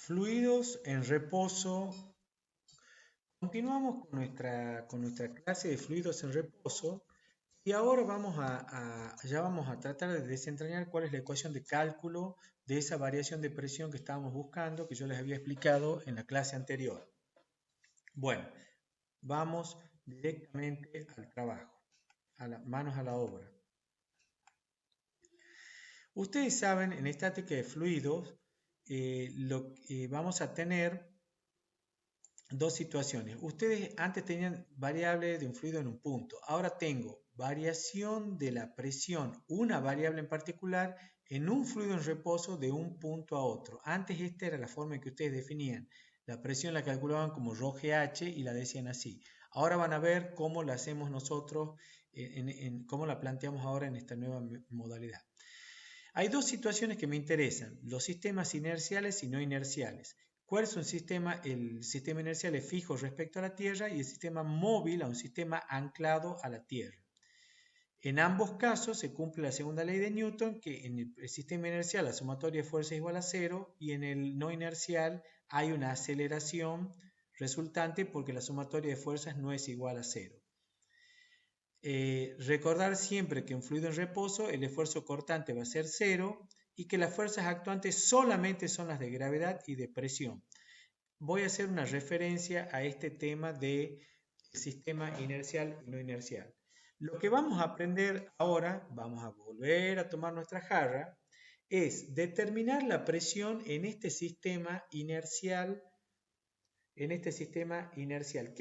Fluidos en reposo. Continuamos con nuestra clase de fluidos en reposo y ahora ya vamos a tratar de desentrañar cuál es la ecuación de cálculo de esa variación de presión que estábamos buscando, que yo les había explicado en la clase anterior. Bueno, vamos directamente al trabajo, manos a la obra. Ustedes saben, en estática de fluidos, vamos a tener dos situaciones. Ustedes antes tenían variable de un fluido en un punto. Ahora tengo variación de la presión, una variable en particular, en un fluido en reposo de un punto a otro. Antes esta era la forma en que ustedes definían. La presión la calculaban como ρGH y la decían así. Ahora van a ver cómo la hacemos nosotros, cómo la planteamos ahora en esta nueva modalidad. Hay dos situaciones que me interesan, los sistemas inerciales y no inerciales. ¿Cuál es un sistema? El sistema inercial es fijo respecto a la Tierra y el sistema móvil a un sistema anclado a la Tierra. En ambos casos se cumple la segunda ley de Newton, que en el sistema inercial la sumatoria de fuerzas es igual a cero y en el no inercial hay una aceleración resultante porque la sumatoria de fuerzas no es igual a cero. Recordar siempre que en fluido en reposo el esfuerzo cortante va a ser cero y que las fuerzas actuantes solamente son las de gravedad y de presión. Voy a hacer una referencia a este tema de sistema inercial y no inercial. Lo que vamos a aprender ahora, vamos a volver a tomar nuestra jarra, es determinar la presión en este sistema inercial. ¿Qué es este sistema inercial?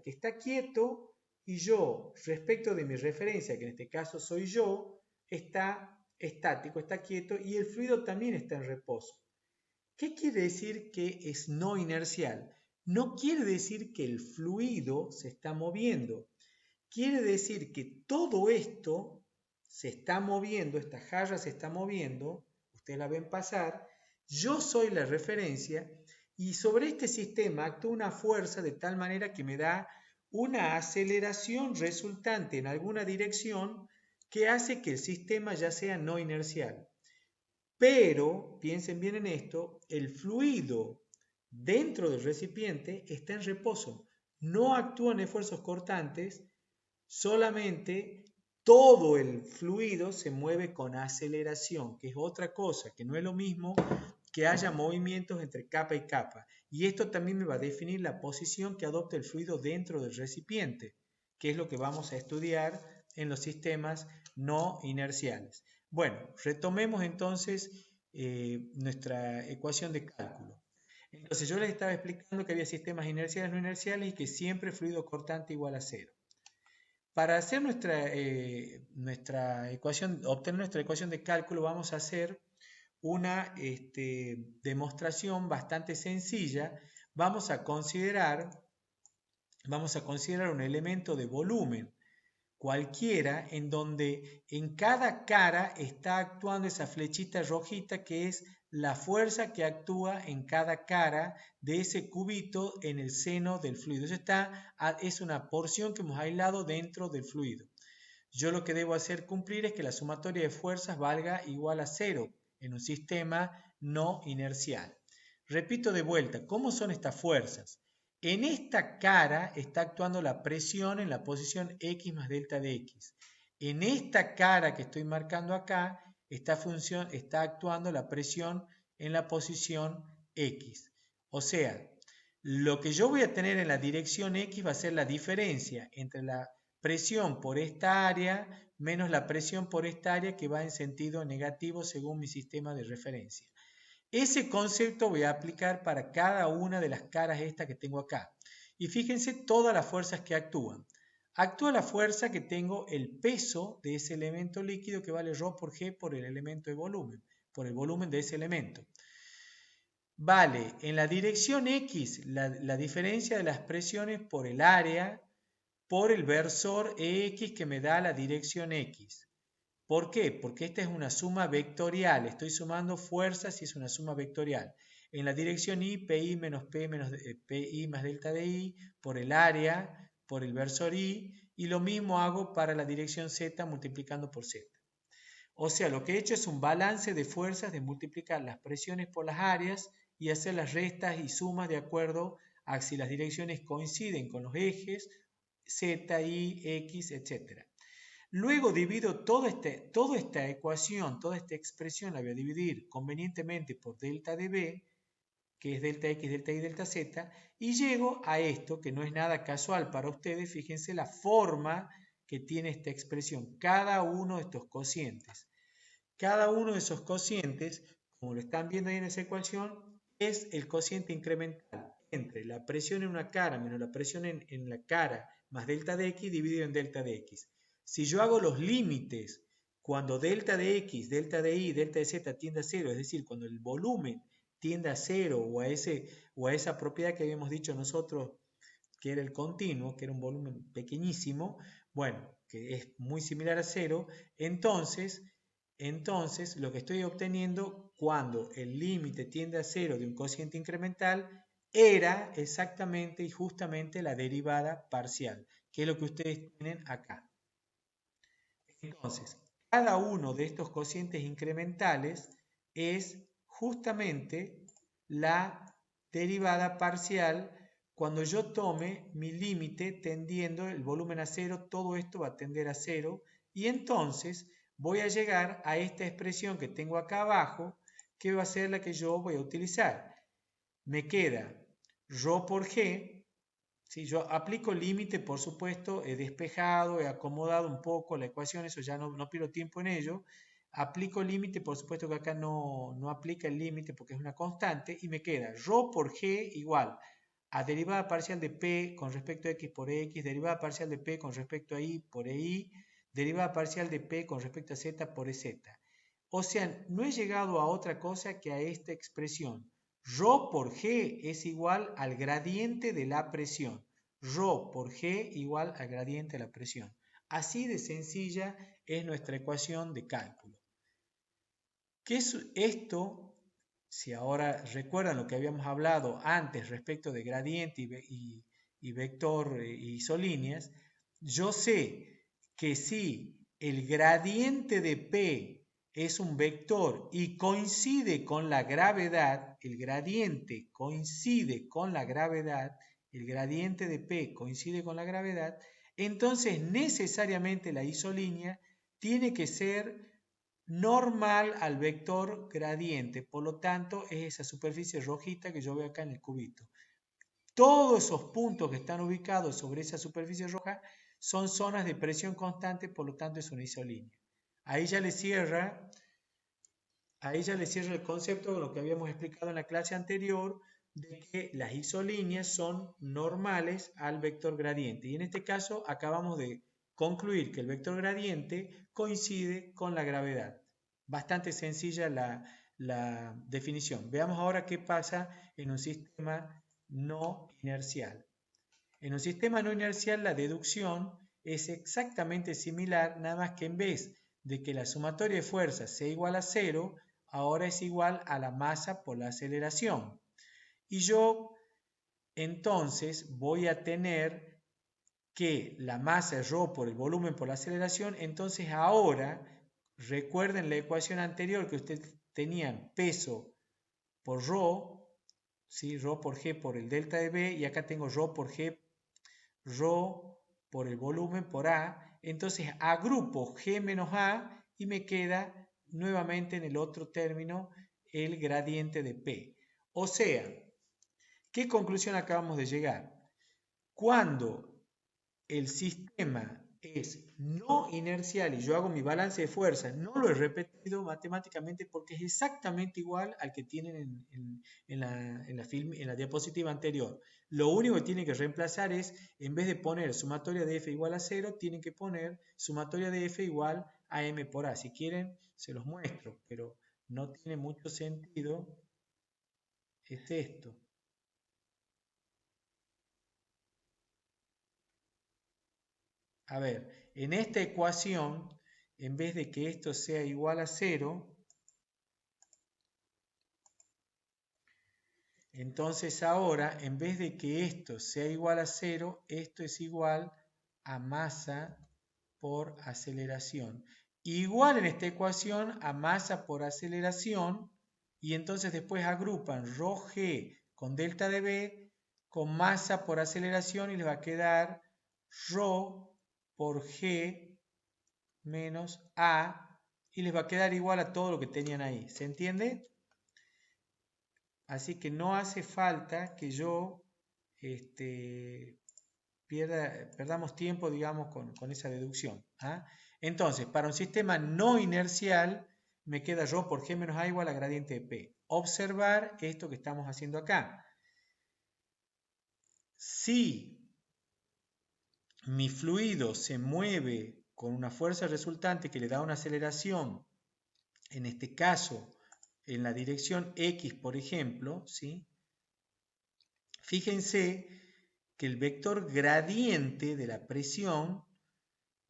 Que está quieto y yo, respecto de mi referencia, que en este caso soy yo, está estático, está quieto y el fluido también está en reposo. ¿Qué quiere decir que es no inercial? No quiere decir que el fluido se está moviendo. Quiere decir que todo esto se está moviendo, esta jarra se está moviendo, ustedes la ven pasar, yo soy la referencia y sobre este sistema actúa una fuerza de tal manera que me da una aceleración resultante en alguna dirección que hace que el sistema ya sea no inercial. Pero, piensen bien en esto, el fluido dentro del recipiente está en reposo. No actúan esfuerzos cortantes, solamente todo el fluido se mueve con aceleración, que es otra cosa, que no es lo mismo que haya movimientos entre capa y capa. Y esto también me va a definir la posición que adopta el fluido dentro del recipiente, que es lo que vamos a estudiar en los sistemas no inerciales. Bueno, retomemos entonces nuestra ecuación de cálculo. Entonces yo les estaba explicando que había sistemas inerciales no inerciales y que siempre fluido cortante igual a cero. Para hacer nuestra ecuación, obtener nuestra ecuación de cálculo, vamos a hacer una demostración bastante sencilla. Vamos a considerar un elemento de volumen cualquiera en donde en cada cara está actuando esa flechita rojita que es la fuerza que actúa en cada cara de ese cubito en el seno del fluido. Eso es una porción que hemos aislado dentro del fluido. Yo lo que debo hacer cumplir es que la sumatoria de fuerzas valga igual a cero en un sistema no inercial. Repito de vuelta, ¿cómo son estas fuerzas? En esta cara está actuando la presión en la posición X más delta de X. En esta cara que estoy marcando acá está actuando la presión en la posición X. O sea, lo que yo voy a tener en la dirección X va a ser la diferencia entre la presión por esta área menos la presión por esta área que va en sentido negativo según mi sistema de referencia. Ese concepto voy a aplicar para cada una de las caras estas que tengo acá. Y fíjense todas las fuerzas que actúan. Actúa la fuerza que tengo el peso de ese elemento líquido que vale ρ por G por el elemento de volumen, por el volumen de ese elemento. Vale en la dirección X la diferencia de las presiones por el área por el versor EX que me da la dirección X. ¿Por qué? Porque esta es una suma vectorial. Estoy sumando fuerzas y es una suma vectorial. En la dirección Y, PI menos P menos PI más delta de I por el área, por el versor Y. Y lo mismo hago para la dirección Z multiplicando por Z. O sea, lo que he hecho es un balance de fuerzas de multiplicar las presiones por las áreas y hacer las restas y sumas de acuerdo a si las direcciones coinciden con los ejes Z, Y, X, etc. Luego divido toda esta ecuación, toda esta expresión la voy a dividir convenientemente por delta de B, que es delta X, delta Y, delta Z, y llego a esto que no es nada casual para ustedes. Fíjense la forma que tiene esta expresión, cada uno de estos cocientes. Cada uno de esos cocientes, como lo están viendo ahí en esa ecuación, es el cociente incremental entre la presión en una cara menos la presión en la cara más delta de X dividido en delta de X. Si yo hago los límites cuando delta de X, delta de Y, delta de Z tiende a cero, es decir, cuando el volumen tiende a cero o a esa propiedad que habíamos dicho nosotros que era el continuo, que era un volumen pequeñísimo, bueno, que es muy similar a cero, entonces lo que estoy obteniendo cuando el límite tiende a cero de un cociente incremental era exactamente y justamente la derivada parcial, que es lo que ustedes tienen acá. Entonces, cada uno de estos cocientes incrementales es justamente la derivada parcial. Cuando yo tome mi límite tendiendo el volumen a cero, todo esto va a tender a cero y entonces voy a llegar a esta expresión que tengo acá abajo, que va a ser la que yo voy a utilizar. Me queda ρ por G. Si yo aplico límite, por supuesto, he despejado, he acomodado un poco la ecuación, eso ya no pierdo tiempo en ello. Aplico límite, por supuesto que acá no aplica el límite porque es una constante, y me queda ρ por G igual a derivada parcial de P con respecto a X por X, derivada parcial de P con respecto a Y por Y, derivada parcial de P con respecto a Z por EZ. O sea, no he llegado a otra cosa que a esta expresión. Rho por G es igual al gradiente de la presión. Rho por G igual al gradiente de la presión. Así de sencilla es nuestra ecuación de cálculo. ¿Qué es esto? Si ahora recuerdan lo que habíamos hablado antes respecto de gradiente y vector y isolíneas, yo sé que si el gradiente de P es un vector y coincide con la gravedad, el gradiente coincide con la gravedad, el gradiente de P coincide con la gravedad, entonces necesariamente la isolínea tiene que ser normal al vector gradiente, por lo tanto es esa superficie rojita que yo veo acá en el cubito. Todos esos puntos que están ubicados sobre esa superficie roja son zonas de presión constante, por lo tanto es una isolínea. Ahí ya le cierra el concepto de lo que habíamos explicado en la clase anterior, de que las isolíneas son normales al vector gradiente. Y en este caso acabamos de concluir que el vector gradiente coincide con la gravedad. Bastante sencilla la definición. Veamos ahora qué pasa en un sistema no inercial. En un sistema no inercial la deducción es exactamente similar, nada más que en vez de que la sumatoria de fuerzas sea igual a 0, ahora es igual a la masa por la aceleración. Y yo entonces voy a tener que la masa es ρ por el volumen por la aceleración, entonces ahora recuerden la ecuación anterior que ustedes tenían peso por ρ, ¿sí? ρ por G por el delta de B, y acá tengo ρ por G, ρ por el volumen por A, entonces agrupo G menos A y me queda nuevamente en el otro término el gradiente de P. O sea, ¿qué conclusión acabamos de llegar? Cuando el sistema es no inercial y yo hago mi balance de fuerzas, no lo he repetido matemáticamente porque es exactamente igual al que tienen en la diapositiva anterior. Lo único que tienen que reemplazar es, en vez de poner sumatoria de F igual a 0, tienen que poner sumatoria de F igual a M por A. Si quieren, se los muestro, pero no tiene mucho sentido. Es esto. A ver, en esta ecuación, en vez de que esto sea igual a 0, entonces ahora, en vez de que esto sea igual a 0, esto es igual a masa por aceleración. Igual en esta ecuación a masa por aceleración, y entonces después agrupan ρg con delta de B con masa por aceleración y les va a quedar ρ por G menos A y les va a quedar igual a todo lo que tenían ahí. ¿Se entiende? Así que no hace falta que yo perdamos tiempo, digamos, con esa deducción. ¿Ah? Entonces, para un sistema no inercial, me queda ρ por G menos A igual a gradiente de P. Observar esto que estamos haciendo acá. Si mi fluido se mueve con una fuerza resultante que le da una aceleración, en este caso, en la dirección X, por ejemplo, ¿sí? Fíjense que el vector gradiente de la presión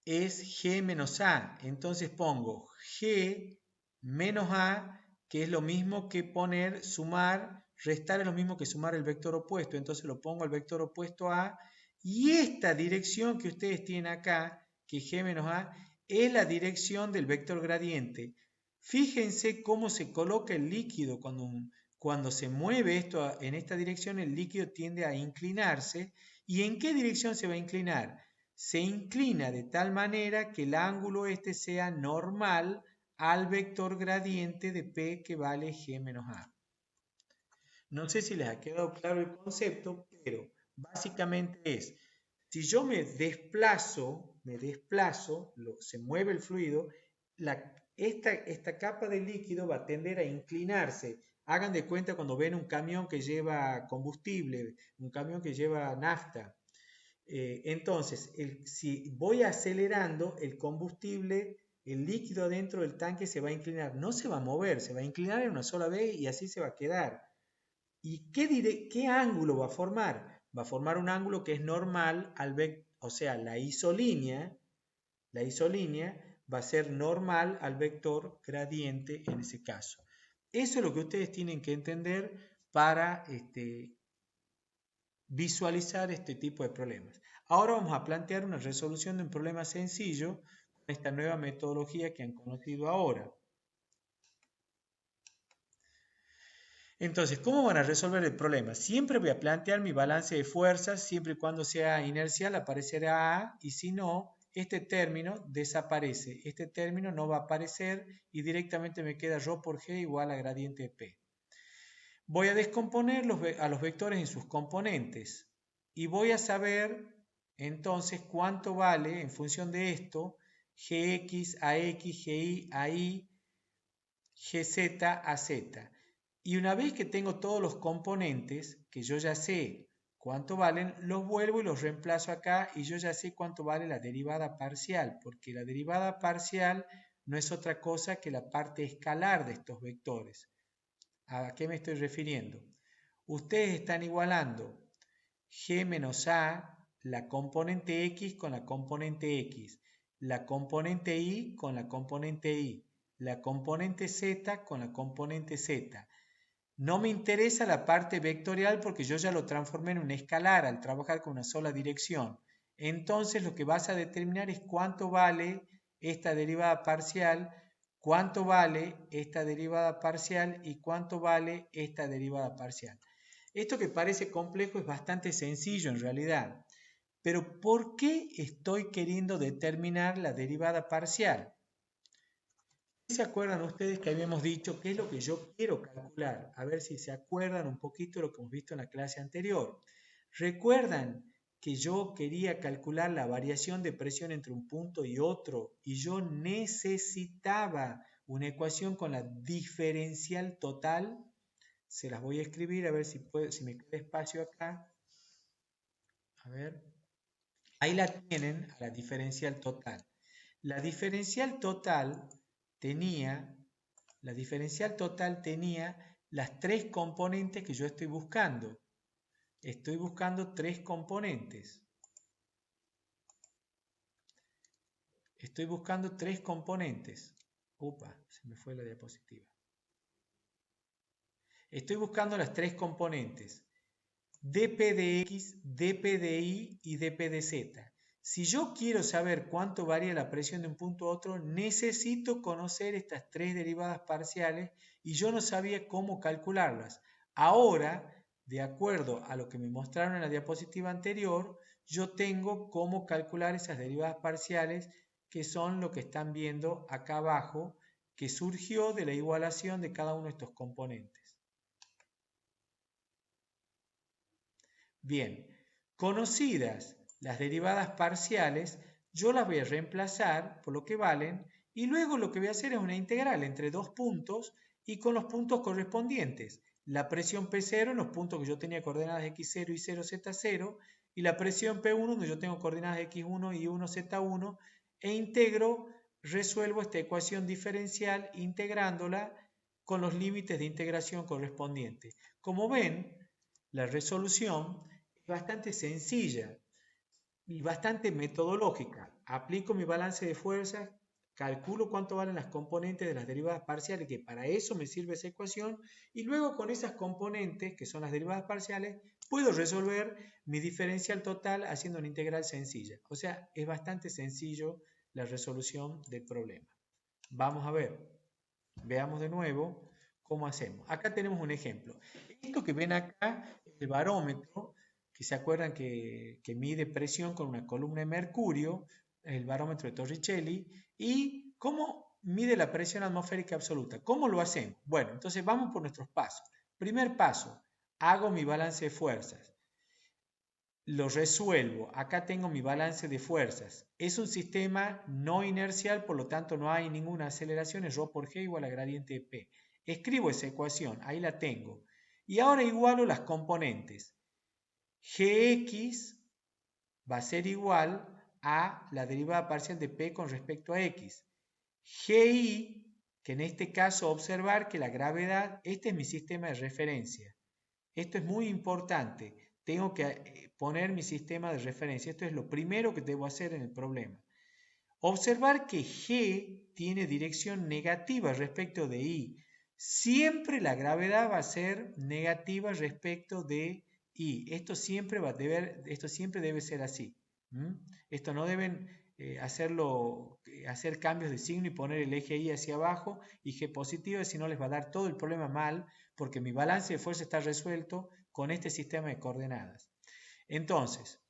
es G menos A. Entonces pongo G menos A, que es lo mismo que poner, sumar, restar es lo mismo que sumar el vector opuesto. Entonces lo pongo al vector opuesto A. Y esta dirección que ustedes tienen acá, que es G menos A, es la dirección del vector gradiente. Fíjense cómo se coloca el líquido cuando se mueve esto en esta dirección, el líquido tiende a inclinarse. ¿Y en qué dirección se va a inclinar? Se inclina de tal manera que el ángulo este sea normal al vector gradiente de P que vale G menos A. No sé si les ha quedado claro el concepto, pero básicamente es, si yo me desplazo, se mueve el fluido, esta capa de líquido va a tender a inclinarse. Hagan de cuenta cuando ven un camión que lleva combustible, un camión que lleva nafta. Entonces, si voy acelerando, el combustible, el líquido dentro del tanque se va a inclinar, no se va a mover, se va a inclinar en una sola vez y así se va a quedar. ¿Y qué ángulo va a formar? Va a formar un ángulo que es normal al o sea, la isolínea va a ser normal al vector gradiente en ese caso. Eso es lo que ustedes tienen que entender para visualizar este tipo de problemas. Ahora vamos a plantear una resolución de un problema sencillo con esta nueva metodología que han conocido ahora. Entonces, ¿cómo van a resolver el problema? Siempre voy a plantear mi balance de fuerzas, siempre y cuando sea inercial aparecerá A, y si no, este término desaparece. Este término no va a aparecer y directamente me queda ρ por G igual a gradiente de P. Voy a descomponer a los vectores en sus componentes y voy a saber entonces cuánto vale en función de esto Gx a X, Gi a Y, Gz a Z. Y una vez que tengo todos los componentes, que yo ya sé cuánto valen, los vuelvo y los reemplazo acá y yo ya sé cuánto vale la derivada parcial, porque la derivada parcial no es otra cosa que la parte escalar de estos vectores. ¿A qué me estoy refiriendo? Ustedes están igualando G menos A, la componente X con la componente X, la componente Y con la componente Y, la componente Z con la componente Z. No me interesa la parte vectorial porque yo ya lo transformé en un escalar al trabajar con una sola dirección. Entonces lo que vas a determinar es cuánto vale esta derivada parcial, cuánto vale esta derivada parcial y cuánto vale esta derivada parcial. Esto que parece complejo es bastante sencillo en realidad. Pero ¿por qué estoy queriendo determinar la derivada parcial? ¿Se acuerdan ustedes que habíamos dicho qué es lo que yo quiero calcular? A ver si se acuerdan un poquito de lo que hemos visto en la clase anterior. ¿Recuerdan que yo quería calcular la variación de presión entre un punto y otro y yo necesitaba una ecuación con la diferencial total? Se las voy a escribir a ver si me queda espacio acá. A ver. Ahí la tienen a la diferencial total. La diferencial total tenía las tres componentes que yo estoy buscando. Estoy buscando tres componentes. Upa, se me fue la diapositiva. Estoy buscando las tres componentes. dP de X, dP de Y y dP de Z. Si yo quiero saber cuánto varía la presión de un punto a otro, necesito conocer estas tres derivadas parciales y yo no sabía cómo calcularlas. Ahora, de acuerdo a lo que me mostraron en la diapositiva anterior, yo tengo cómo calcular esas derivadas parciales, que son lo que están viendo acá abajo, que surgió de la igualación de cada uno de estos componentes. Bien, conocidas las derivadas parciales, yo las voy a reemplazar por lo que valen y luego lo que voy a hacer es una integral entre dos puntos y con los puntos correspondientes. La presión P0 en los puntos que yo tenía coordenadas x0 y 0, z0 y la presión P1 donde yo tengo coordenadas x1 y 1, z1 e integro, resuelvo esta ecuación diferencial integrándola con los límites de integración correspondientes. Como ven, la resolución bastante sencilla y bastante metodológica. Aplico mi balance de fuerzas, calculo cuánto valen las componentes de las derivadas parciales, que para eso me sirve esa ecuación, y luego con esas componentes, que son las derivadas parciales, puedo resolver mi diferencial total haciendo una integral sencilla. O sea, es bastante sencillo la resolución del problema. Vamos a ver, veamos de nuevo cómo hacemos. Acá tenemos un ejemplo. Esto que ven acá es el barómetro, que se acuerdan que mide presión con una columna de mercurio, el barómetro de Torricelli, y cómo mide la presión atmosférica absoluta. ¿Cómo lo hacemos? Bueno, entonces vamos por nuestros pasos. Primer paso, hago mi balance de fuerzas. Lo resuelvo. Acá tengo mi balance de fuerzas. Es un sistema no inercial, por lo tanto no hay ninguna aceleración, es ρ por g igual a gradiente de P. Escribo esa ecuación, ahí la tengo. Y ahora igualo las componentes. Gx va a ser igual a la derivada parcial de P con respecto a X. Gi, que en este caso observar que la gravedad, este es mi sistema de referencia. Esto es muy importante. Tengo que poner mi sistema de referencia. Esto es lo primero que debo hacer en el problema. Observar que G tiene dirección negativa respecto de I. Siempre la gravedad va a ser negativa respecto de I. Esto siempre debe ser así. Esto no deben hacer cambios de signo y poner el eje I hacia abajo y G positiva, si no les va a dar todo el problema mal, porque mi balance de fuerza está resuelto con este sistema de coordenadas. Entonces,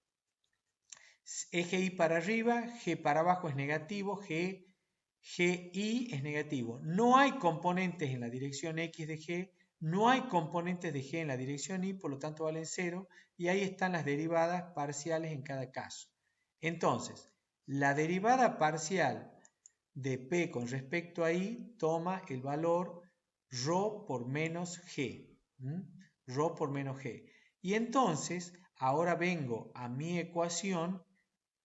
eje I para arriba, G para abajo es negativo, GI es negativo. No hay componentes en la dirección X de G, no hay componentes de G en la dirección Y, por lo tanto valen 0, y ahí están las derivadas parciales en cada caso. Entonces, la derivada parcial de P con respecto a I toma el valor ρ por menos G. Ρ por menos G. Y entonces, ahora vengo a mi ecuación,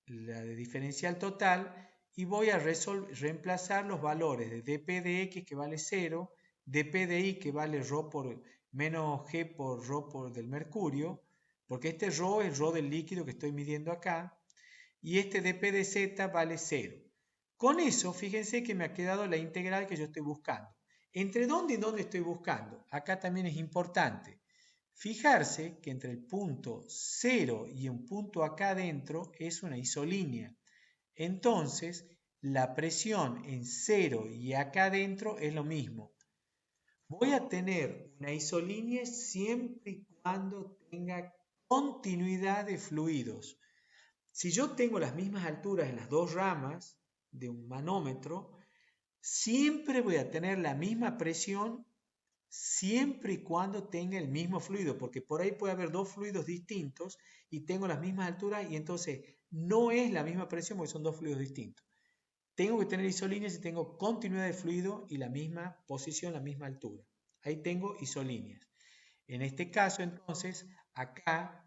la de diferencial total, y voy a reemplazar los valores de dp de x que vale 0, dp de y que vale ρ por menos g por ρ por del mercurio, porque este ρ es ρ del líquido que estoy midiendo acá, y este dp de z vale 0. Con eso, fíjense que me ha quedado la integral que yo estoy buscando. ¿Entre dónde y dónde estoy buscando? Acá también es importante fijarse que entre el punto 0 y un punto acá adentro es una isolínea. Entonces, la presión en 0 y acá adentro es lo mismo. Voy a tener una isolínea siempre y cuando tenga continuidad de fluidos. Si yo tengo las mismas alturas en las dos ramas de un manómetro, siempre voy a tener la misma presión siempre y cuando tenga el mismo fluido, porque por ahí puede haber dos fluidos distintos y tengo las mismas alturas y entonces no es la misma presión porque son dos fluidos distintos. Tengo que tener isolíneas si tengo continuidad de fluido y la misma posición, la misma altura. Ahí tengo isolíneas. En este caso, entonces, acá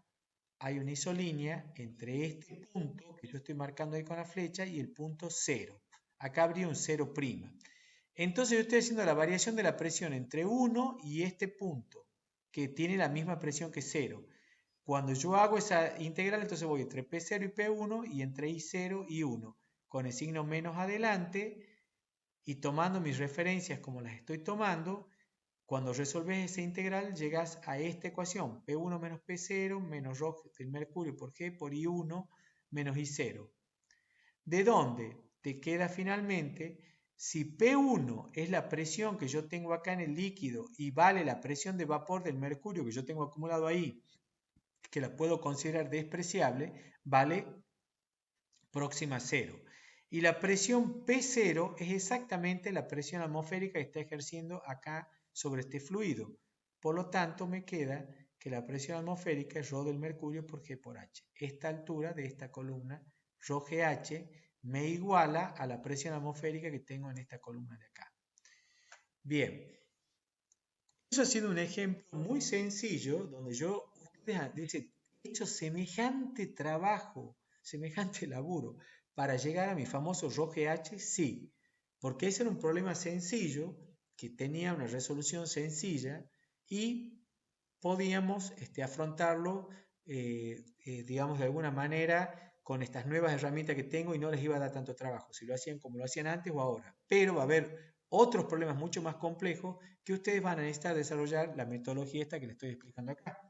hay una isolínea entre este punto que yo estoy marcando ahí con la flecha y el punto 0. Acá habría un 0'. Entonces yo estoy haciendo la variación de la presión entre 1 y este punto, que tiene la misma presión que 0. Cuando yo hago esa integral, entonces voy entre P0 y P1 y entre I0 y 1, con el signo menos adelante y tomando mis referencias como las estoy tomando. Cuando resolves esa integral, llegas a esta ecuación, P1 menos P0 menos ρ del mercurio por G por I1 menos I0. ¿De dónde? Te queda finalmente, si P1 es la presión que yo tengo acá en el líquido y vale la presión de vapor del mercurio que yo tengo acumulado ahí, que la puedo considerar despreciable, vale próxima a 0. Y la presión P0 es exactamente la presión atmosférica que está ejerciendo acá sobre este fluido. Por lo tanto, me queda que la presión atmosférica es ρ del mercurio por G por H. Esta altura de esta columna, ρGH, me iguala a la presión atmosférica que tengo en esta columna de acá. Bien, eso ha sido un ejemplo muy sencillo donde yo, ustedes he hecho semejante trabajo, semejante laburo para llegar a mi famoso ρGH, sí, porque ese era un problema sencillo que tenía una resolución sencilla y podíamos afrontarlo, digamos, de alguna manera con estas nuevas herramientas que tengo y no les iba a dar tanto trabajo, si lo hacían como lo hacían antes o ahora. Pero va a haber otros problemas mucho más complejos que ustedes van a necesitar desarrollar la metodología esta que les estoy explicando acá.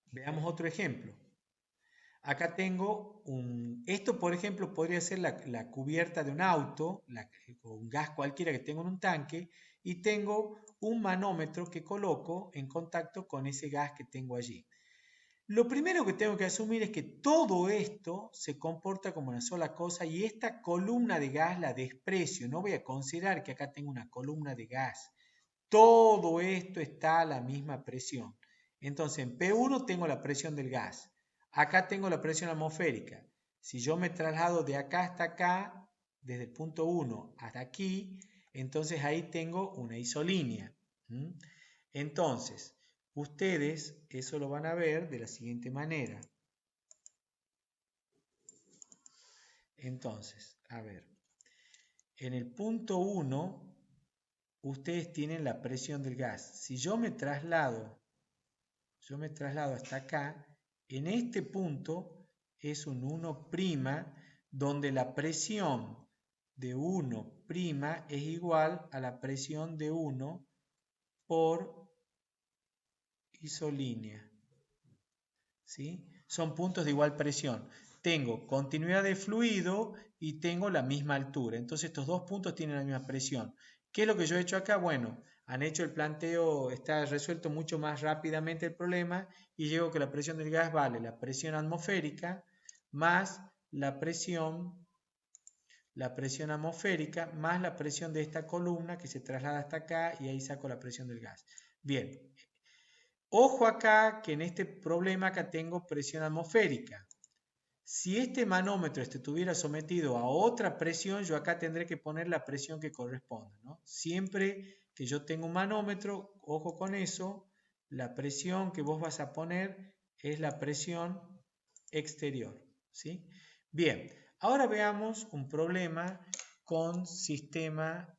Veamos otro ejemplo. Acá tengo esto por ejemplo podría ser la cubierta de un auto, o un gas cualquiera que tengo en un tanque, y tengo un manómetro que coloco en contacto con ese gas que tengo allí. Lo primero que tengo que asumir es que todo esto se comporta como una sola cosa y esta columna de gas la desprecio. No voy a considerar que acá tengo una columna de gas. Todo esto está a la misma presión. Entonces en P1 tengo la presión del gas. Acá tengo la presión atmosférica. Si yo me traslado de acá hasta acá, desde el punto 1 hasta aquí, entonces ahí tengo una isolínea. Entonces, ustedes eso lo van a ver de la siguiente manera. Entonces, a ver, en el punto 1, ustedes tienen la presión del gas. Si yo me traslado hasta acá, en este punto es un 1', donde la presión de 1' es igual a la presión de 1 por isolínea. ¿Sí? Son puntos de igual presión. Tengo continuidad de fluido y tengo la misma altura. Entonces estos dos puntos tienen la misma presión. ¿Qué es lo que yo he hecho acá? Bueno, han hecho el planteo, está resuelto mucho más rápidamente el problema y llego que la presión del gas vale la presión atmosférica más la presión atmosférica más la presión de esta columna que se traslada hasta acá y ahí saco la presión del gas. Bien, ojo acá que en este problema acá tengo presión atmosférica. Si este manómetro estuviera sometido a otra presión, yo acá tendré que poner la presión que corresponda, ¿no? Siempre que yo tengo un manómetro, ojo con eso, la presión que vos vas a poner es la presión exterior, ¿sí? Bien, ahora veamos un problema con sistema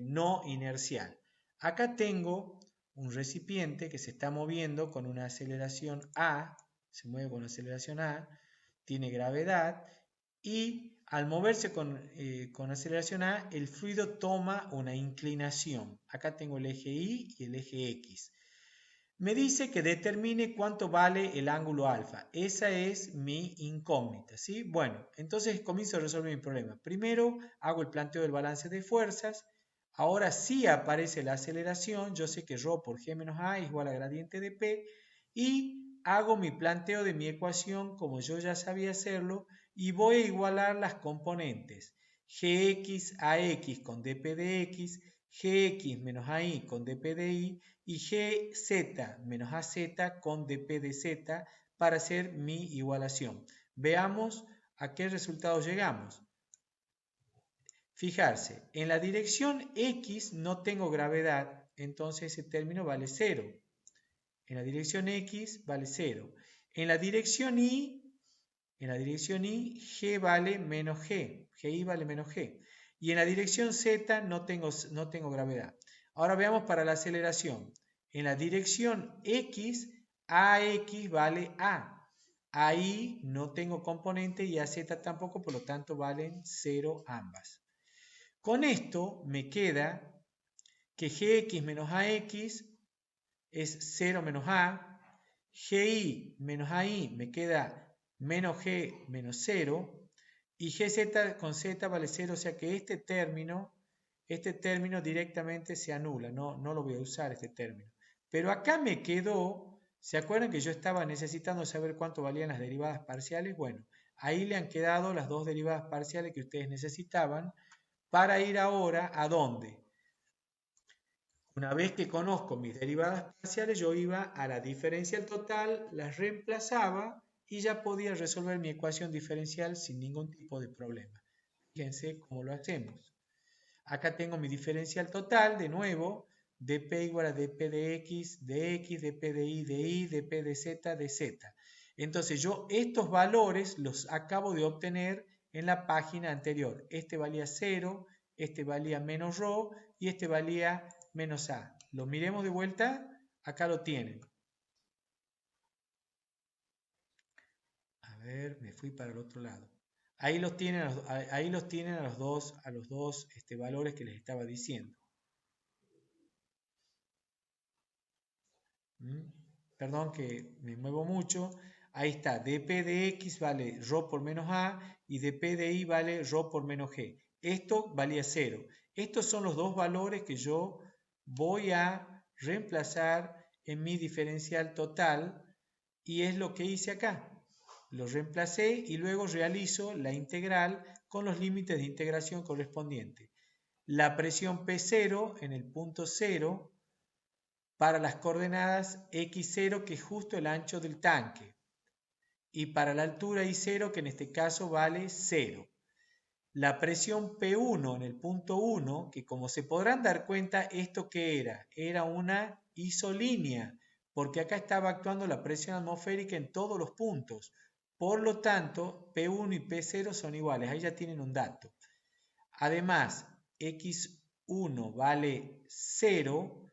no inercial. Acá tengo un recipiente que se está moviendo con una aceleración A, se mueve con aceleración A, tiene gravedad y al moverse con aceleración A, el fluido toma una inclinación. Acá tengo el eje Y y el eje X. Me dice que determine cuánto vale el ángulo alfa. Esa es mi incógnita, ¿sí? Bueno, entonces comienzo a resolver mi problema. Primero hago el planteo del balance de fuerzas. Ahora sí aparece la aceleración. Yo sé que ρ por G menos A es igual a gradiente de P. Y hago mi planteo de mi ecuación como yo ya sabía hacerlo. Y voy a igualar las componentes. Gx a x con dp de x, gx menos ay con dp de y y gz menos az con dp de z para hacer mi igualación. Veamos a qué resultado llegamos. Fijarse, en la dirección x no tengo gravedad, entonces ese término vale 0. En la dirección x vale 0. En la dirección y, g vale menos g, gi vale menos g. Y en la dirección z no tengo gravedad. Ahora veamos para la aceleración. En la dirección x, ax vale a. Ahí no tengo componente y az tampoco, por lo tanto valen 0 ambas. Con esto me queda que gx menos ax es 0 menos a. Gi menos ai me queda menos G menos 0, y GZ con Z vale 0, o sea que este término directamente se anula, no lo voy a usar este término. Pero acá me quedó, ¿se acuerdan que yo estaba necesitando saber cuánto valían las derivadas parciales? Bueno, ahí le han quedado las dos derivadas parciales que ustedes necesitaban para ir ahora ¿a dónde? Una vez que conozco mis derivadas parciales, yo iba a la diferencial total, las reemplazaba y ya podía resolver mi ecuación diferencial sin ningún tipo de problema. Fíjense cómo lo hacemos. Acá tengo mi diferencial total, de nuevo, dp igual a dp de x, dp de y, dp de z, de z. Entonces yo estos valores los acabo de obtener en la página anterior. Este valía 0, este valía menos ρ y este valía menos a. Lo miremos de vuelta, acá lo tienen. A ver, me fui para el otro lado. Ahí los tienen, a los dos valores que les estaba diciendo. Perdón que me muevo mucho. Ahí está, dp de x vale ρ por menos a y dp de y vale ρ por menos g. Esto valía 0. Estos son los dos valores que yo voy a reemplazar en mi diferencial total y es lo que hice acá. Lo reemplacé y luego realizo la integral con los límites de integración correspondientes. La presión P0 en el punto 0 para las coordenadas x0, que es justo el ancho del tanque, y para la altura y0, que en este caso vale 0. La presión P1 en el punto 1, que como se podrán dar cuenta, ¿esto qué era? Era una isolínea, porque acá estaba actuando la presión atmosférica en todos los puntos. Por lo tanto, P1 y P0 son iguales, ahí ya tienen un dato. Además, x1 vale 0,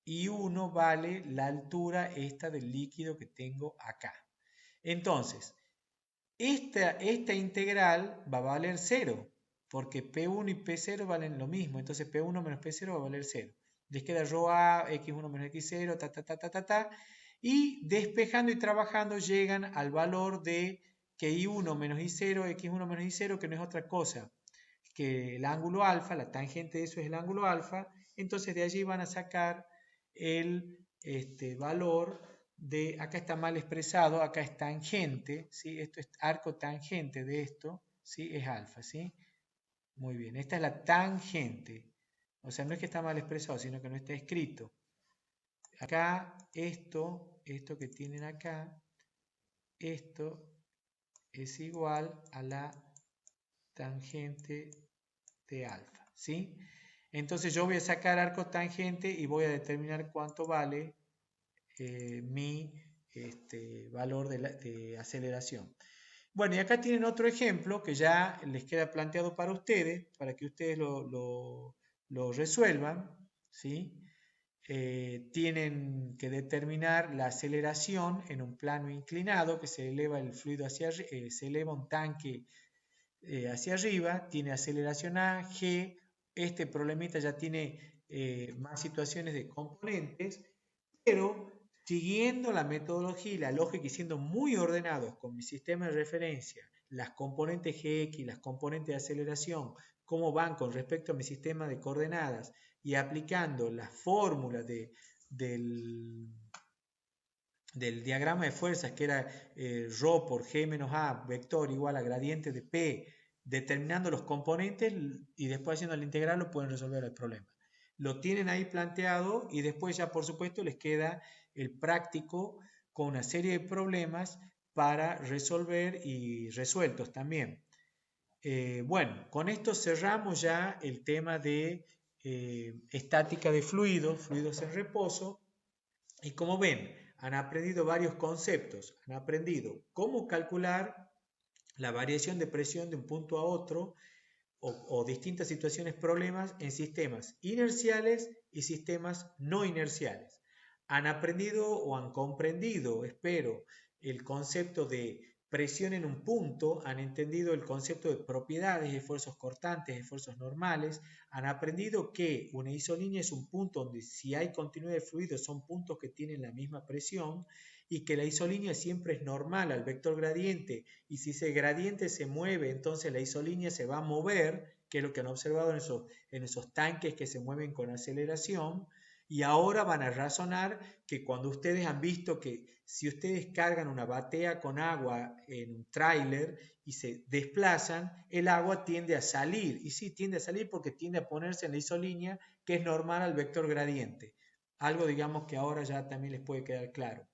y 1 vale la altura esta del líquido que tengo acá. Entonces, esta integral va a valer 0, porque P1 y P0 valen lo mismo, entonces P1 menos P0 va a valer 0. Les queda ρA, x1 menos x0, y despejando y trabajando llegan al valor de que y1 menos y0, x1 menos y0, que no es otra cosa que el ángulo alfa, la tangente de eso es el ángulo alfa, entonces de allí van a sacar el valor de, acá está mal expresado, acá es tangente, ¿sí? Esto es arco tangente de esto, ¿sí? Es alfa, ¿sí? Muy bien, esta es la tangente, o sea, no es que está mal expresado, sino que no está escrito. Acá, esto que tienen acá, esto es igual a la tangente de alfa, ¿sí? Entonces yo voy a sacar arco tangente y voy a determinar cuánto vale mi valor de aceleración. Bueno, y acá tienen otro ejemplo que ya les queda planteado para ustedes, para que ustedes lo resuelvan, ¿sí? Tienen que determinar la aceleración en un plano inclinado, que se eleva el fluido hacia se eleva un tanque hacia arriba, tiene aceleración A, G, este problemita ya tiene más situaciones de componentes, pero siguiendo la metodología y la lógica y siendo muy ordenados con mi sistema de referencia, las componentes Gx, las componentes de aceleración, cómo van con respecto a mi sistema de coordenadas y aplicando las fórmulas del diagrama de fuerzas, que era ρ por g menos a, vector igual a gradiente de p, determinando los componentes y después haciendo la integral lo pueden resolver el problema. Lo tienen ahí planteado y después ya por supuesto les queda el práctico con una serie de problemas para resolver y resueltos también. Bueno, con esto cerramos ya el tema de estática de fluidos en reposo, y como ven, han aprendido varios conceptos. Han aprendido cómo calcular la variación de presión de un punto a otro o distintas situaciones, problemas en sistemas inerciales y sistemas no inerciales. Han aprendido o han comprendido, espero, el concepto de presión en un punto, han entendido el concepto de propiedades, esfuerzos cortantes, esfuerzos normales, han aprendido que una isolínea es un punto donde si hay continuidad de fluido son puntos que tienen la misma presión y que la isolínea siempre es normal al vector gradiente y si ese gradiente se mueve, entonces la isolínea se va a mover, que es lo que han observado en esos tanques que se mueven con aceleración. Y ahora van a razonar que cuando ustedes han visto que si ustedes cargan una batea con agua en un tráiler y se desplazan, el agua tiende a salir. Y sí, tiende a salir porque tiende a ponerse en la isolínea, que es normal al vector gradiente. Algo, digamos, que ahora ya también les puede quedar claro.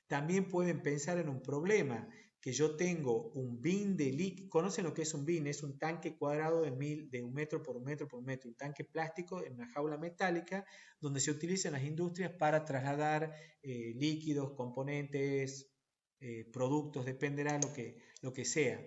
También pueden pensar en un problema, que yo tengo un bin de líquido. ¿Conocen lo que es un bin? Es un tanque cuadrado de 1 metro por 1 metro por 1 metro, un tanque plástico en una jaula metálica donde se utiliza en las industrias para trasladar líquidos, componentes, productos, dependerá lo que sea.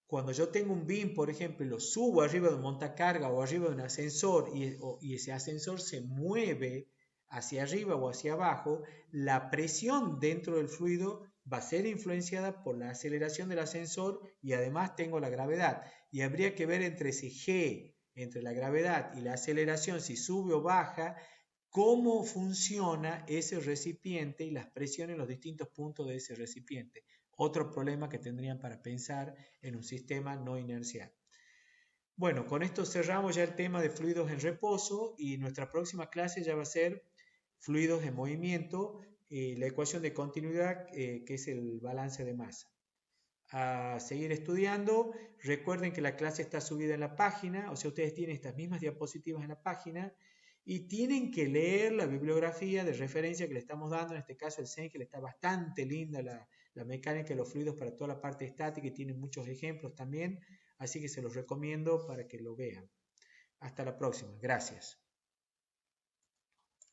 Cuando yo tengo un BIM, por ejemplo, y lo subo arriba de un montacarga o arriba de un ascensor y ese ascensor se mueve hacia arriba o hacia abajo, la presión dentro del fluido va a ser influenciada por la aceleración del ascensor y además tengo la gravedad. Y habría que ver entre ese G, entre la gravedad y la aceleración, si sube o baja, cómo funciona ese recipiente y las presiones en los distintos puntos de ese recipiente. Otro problema que tendrían para pensar en un sistema no inercial. Bueno, con esto cerramos ya el tema de fluidos en reposo y nuestra próxima clase ya va a ser fluidos en movimiento, la ecuación de continuidad que es el balance de masa. A seguir estudiando, recuerden que la clase está subida en la página, o sea, ustedes tienen estas mismas diapositivas en la página y tienen que leer la bibliografía de referencia que le estamos dando, en este caso el Senkel, está bastante linda la mecánica de los fluidos para toda la parte estática y tiene muchos ejemplos también, así que se los recomiendo para que lo vean. Hasta la próxima, gracias.